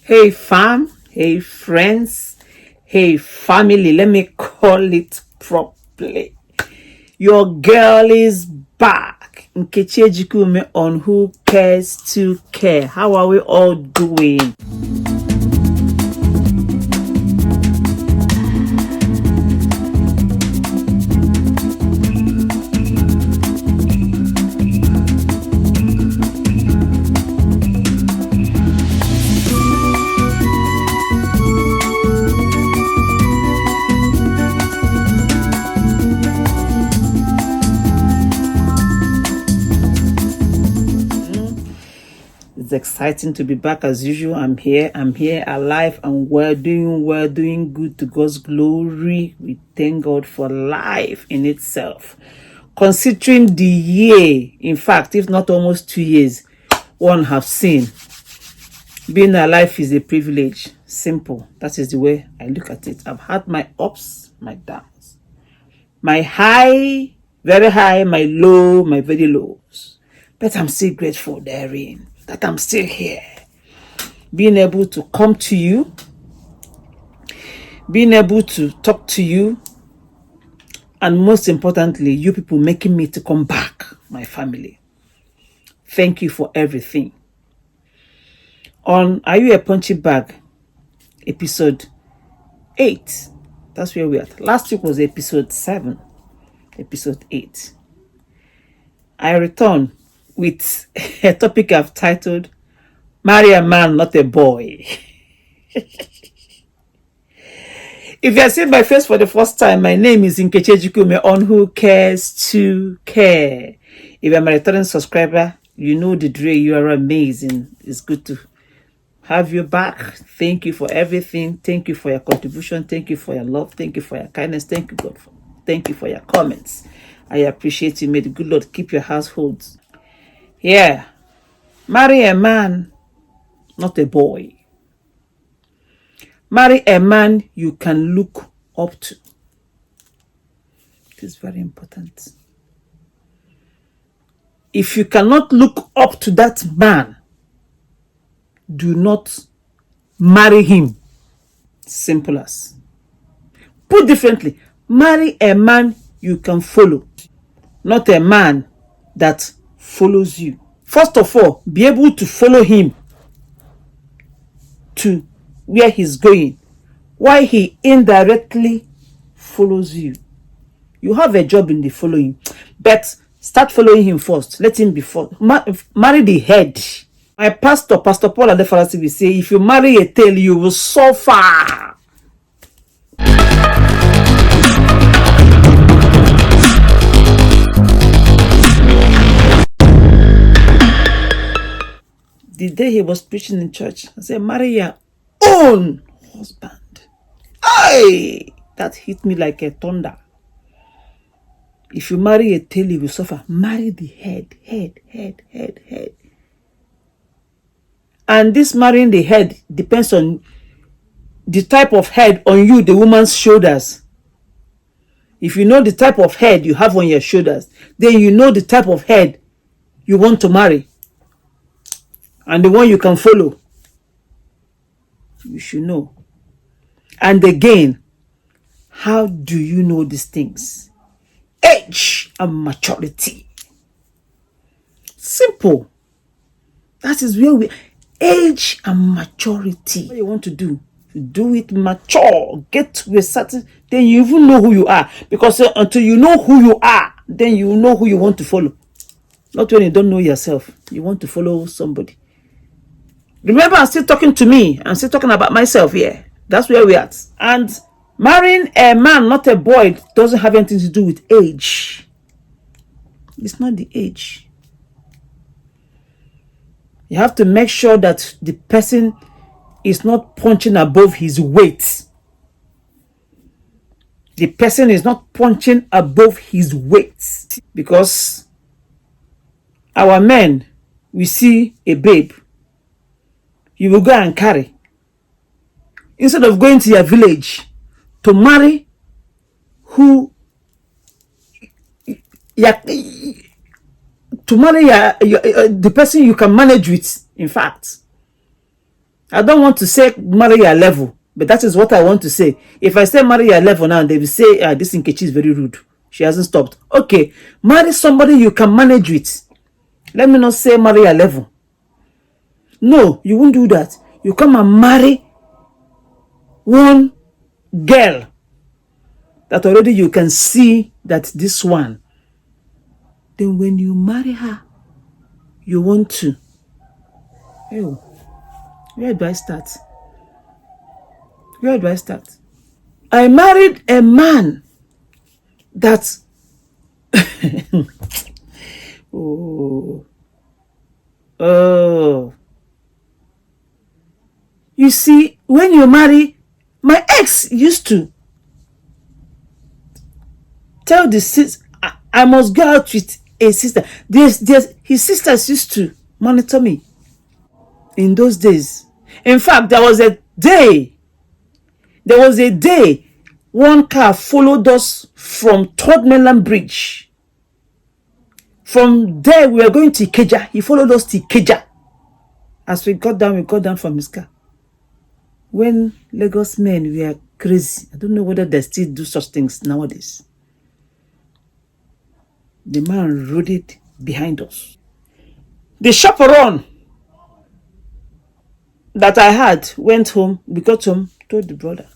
Hey fam, hey friends, hey family, let me call it properly. Your girl is back. Nkechi Ejikeume on Who Cares to Care. How are we all doing? It's exciting to be back as usual. I'm here alive and doing good to God's glory. We thank God for life in itself. Considering the year, in fact, if not almost 2 years, one have seen, being alive is a privilege. Simple. That is the way I look at it. I've had my ups, my downs, my high, very high, my low, my very lows. But I'm still grateful therein that I'm still here, being able to come to you, being able to talk to you, and most importantly, you people making me to come back, my family. Thank you for everything. On Are You a Punchy Bag, episode 8, that's where we're at. Last week was episode 7, episode 8. I return with a topic I've titled, Marry a Man, Not a Boy. If you are seeing my face for the first time, my name is Nkechi Ejikeume on Who Cares to Care. If you're my returning subscriber, you know the drill. You are amazing. It's good to have you back. Thank you for everything. Thank you for your contribution. Thank you for your love. Thank you for your kindness. Thank you, God. Thank you for your comments. I appreciate you. May the good Lord keep your households. Yeah. Marry a man, not a boy. Marry a man you can look up to. It is very important. If you cannot look up to that man, do not marry him. Simple as. Put differently, marry a man you can follow, not a man that follows you. First of all, be able to follow him to where he's going, why he indirectly follows you. You have a job in the following, but start following him first. Let him be first. Marry the head. My pastor, Pastor Paul Adefarasi, will say, if you marry a tail, you will suffer. The day he was preaching in church, I said, marry your own husband. Aye! That hit me like a thunder. If you marry a tail, you will suffer. Marry the head. And this marrying the head depends on the type of head on you, the woman's shoulders. If you know the type of head you have on your shoulders, then you know the type of head you want to marry. And the one you can follow. You should know. And again, how do you know these things? Age and maturity. Simple. That is where we... Age and maturity. What you want to do it mature. Get to a certain... Then you even know who you are. Because until you know who you are, then you know who you want to follow. Not when you don't know yourself. You want to follow somebody. Remember, I'm still talking to me. I'm still talking about myself here. That's where we're at. And marrying a man, not a boy, doesn't have anything to do with age. It's not the age. You have to make sure that the person is not punching above his weight. The person is not punching above his weight. Because our men, we see a babe, you will go and carry. Instead of going to your village to marry the person you can manage with, in fact. I don't want to say marry your level, but that is what I want to say. If I say marry your level now, they will say, this Nkechi is very rude. She hasn't stopped. Okay, marry somebody you can manage with. Let me not say marry your level. No, you won't do that. You come and marry one girl that already you can see that this one. Then when you marry her, you want to. Oh, where do I start? Where do I start? I married a man that oh, you see, when you marry, my ex used to tell the sister, I must go out with a sister. His sisters used to monitor me in those days. In fact, there was a day one car followed us from Third Mainland Bridge. From there, we were going to Ikeja. He followed us to Ikeja. As we got down from his car. When Lagos men were crazy, I don't know whether they still do such things nowadays. The man rode it behind us. The chaperone that I had went home. We got home, told the brother.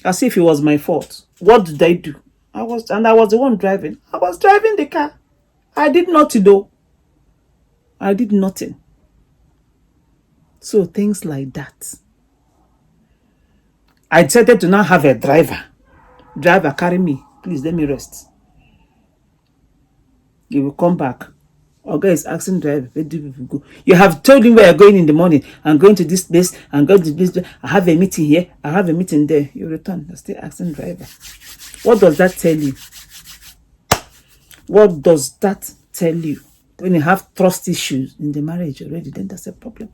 As if it was my fault. What did I do? I was the one driving. I was driving the car. I did nothing though. I did nothing. So things like that. I decided to now have a driver. Driver, carry me. Please let me rest. You will come back. Oga is asking driver, where do people go? You have told him where you're going in the morning. I'm going to this place. I'm going to this place. I have a meeting here. I have a meeting there. You return. You're still asking driver. What does that tell you? What does that tell you? When you have trust issues in the marriage already, then that's a problem.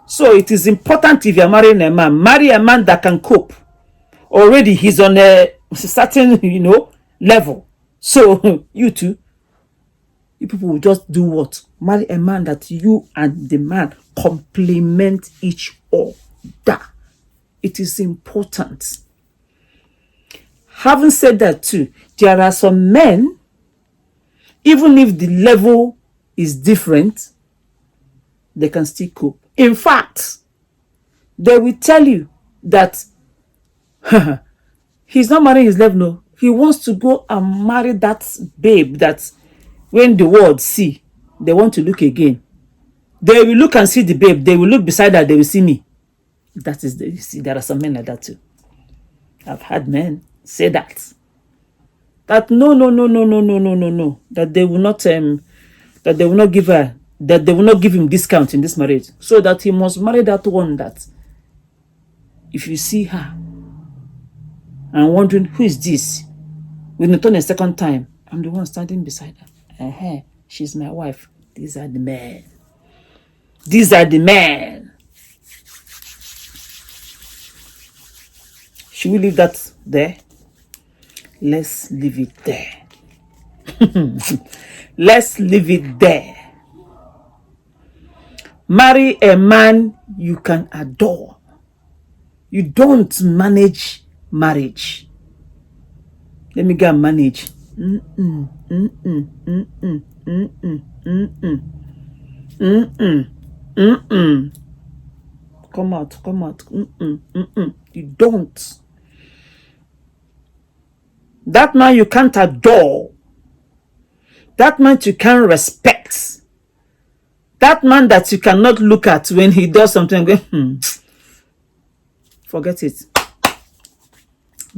So it is important if you're marrying a man, marry a man that can cope. Already he's on a certain, level. So you two, you people will just do what? Marry a man that you and the man complement each other. It is important. Having said that too, there are some men, even if the level is different, they can still cope. In fact, they will tell you that he's not marrying his level, no. He wants to go and marry that babe that when the world see, they want to look again. They will look and see the babe. They will look beside her. They will see me. That is you see, there are some men like that too. I've had men say that. That no. That they will not give her, that they will not give him discount in this marriage. So that he must marry that one that if you see her and wondering who is this, when you turn a second time, I'm the one standing beside her. She's my wife. These are the men. These are the men. Should we leave that there? Let's leave it there. Let's leave it there. Marry a man you can adore. You don't manage marriage. Let me go and manage. Come out. You don't. That man you can't adore. That man you can't respect. That man that you cannot look at when he does something and go, forget it.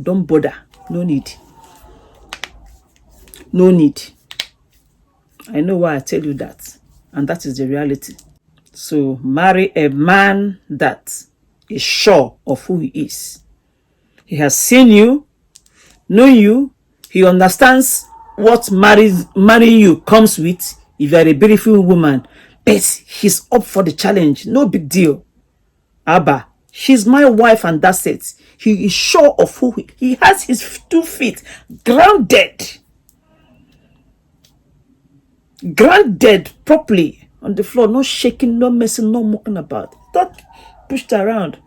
Don't bother. No need. No need. I know why I tell you that. And that is the reality. So marry a man that is sure of who he is. He has seen you, know you. He understands what marrying you comes with. If you are a beautiful woman, but he's up for the challenge. No big deal. Abba, she's my wife and that's it. He is sure of who he has his 2 feet grounded properly on the floor, no shaking, no messing, no mucking about. Not pushed around.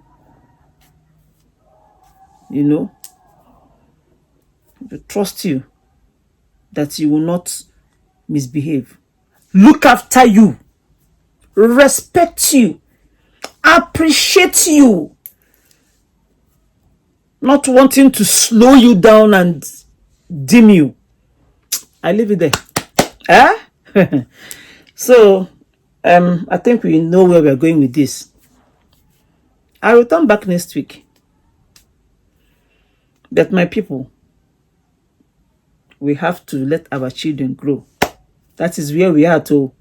You know, I trust you that you will not misbehave. Look after you, respect you, appreciate you, not wanting to slow you down and dim you. I leave it there. So, I think we know where we're going with this. I'll return back next week. But my people, we have to let our children grow. That is where we are to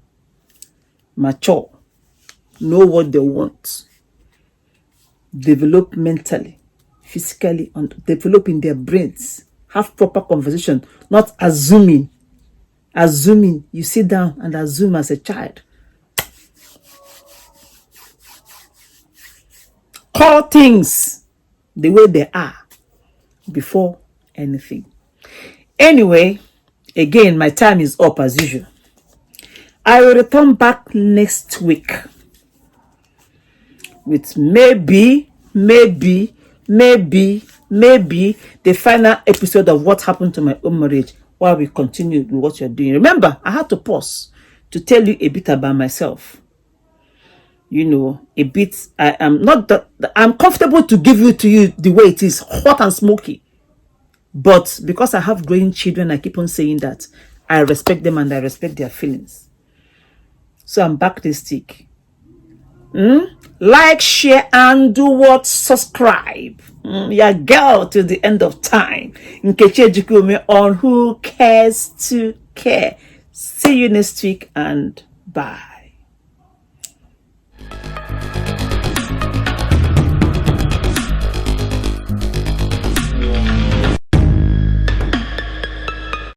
mature, know what they want, develop mentally, physically, and develop in their brains, have proper conversation, not assuming. You sit down and assume as a child. Call things the way they are before anything. Anyway, again, my time is up as usual. I will return back next week with maybe the final episode of what happened to my own marriage while we continue with what you're doing. Remember, I had to pause to tell you a bit about myself. You know, a bit. I am not that I'm comfortable to give you the way it is, hot and smoky. But because I have growing children, I keep on saying that I respect them and I respect their feelings. So I'm back this week. Like, share, and do what? Subscribe. Your girl till the end of time. Nkechi Ejikeume on Who Cares to Care. See you next week and bye.